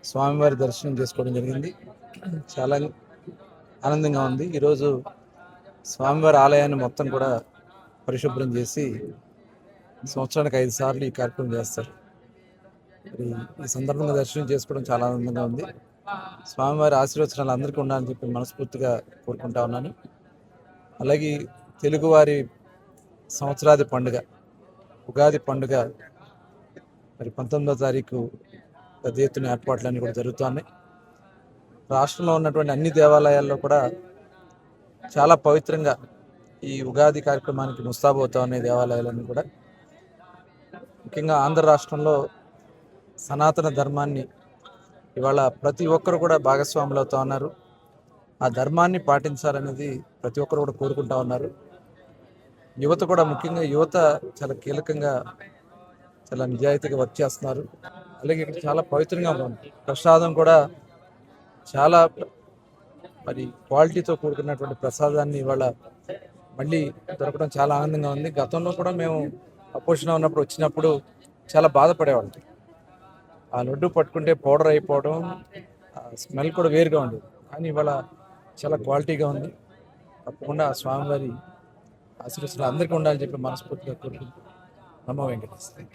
స్వామివారి దర్శనం చేసుకోవడం జరిగింది. చాలా ఆనందంగా ఉంది. ఈరోజు స్వామివారి ఆలయాన్ని మొత్తం కూడా పరిశుభ్రం చేసి సంవత్సరానికి 5 సార్లు ఈ కార్యక్రమం చేస్తారు. మరి ఈ సందర్భంగా దర్శనం చేసుకోవడం చాలా ఆనందంగా ఉంది. స్వామివారి ఆశీర్వచనాలు అందరికీ ఉండాలని చెప్పి మనస్ఫూర్తిగా కోరుకుంటా ఉన్నాను. అలాగే తెలుగువారి సంవత్సరాది పండుగ ఉగాది పండుగ మరి 19వ తారీఖు పెద్ద ఎత్తున ఏర్పాట్లన్నీ కూడా జరుగుతున్నాయి. రాష్ట్రంలో ఉన్నటువంటి అన్ని దేవాలయాల్లో కూడా చాలా పవిత్రంగా ఈ ఉగాది కార్యక్రమానికి ముస్తాబవుతా ఉన్నాయి దేవాలయాలన్నీ కూడా. ముఖ్యంగా ఆంధ్ర రాష్ట్రంలో సనాతన ధర్మాన్ని ఇవాళ ప్రతి ఒక్కరు కూడా భాగస్వాములు అవుతా ఉన్నారు. ఆ ధర్మాన్ని పాటించాలనేది ప్రతి ఒక్కరు కూడా కోరుకుంటా ఉన్నారు. యువత కూడా, ముఖ్యంగా యువత చాలా కీలకంగా, చాలా నిజాయితీగా వర్క్ చేస్తున్నారు. అలాగే ఇక్కడ చాలా పవిత్రంగా ఉంది. ప్రసాదం కూడా చాలా మరి క్వాలిటీతో కూడుకున్నటువంటి ప్రసాదాన్ని ఇవాళ మళ్ళీ దొరకడం చాలా ఆనందంగా ఉంది. గతంలో కూడా మేము అపోజిషన్ ఉన్నప్పుడు వచ్చినప్పుడు చాలా బాధపడేవాళ్ళం. ఆ లడ్డు పట్టుకుంటే పౌడర్ అయిపోవడం, స్మెల్ కూడా వేరుగా ఉండేది. కానీ ఇవాళ చాలా క్వాలిటీగా ఉంది. తప్పకుండా స్వామివారి ఆశీర్వాదాలు అందరికీ ఉండాలని చెప్పి మనస్ఫూర్తిగా కోరుకుంటున్నాను. నమో వెంకటేశ్వర.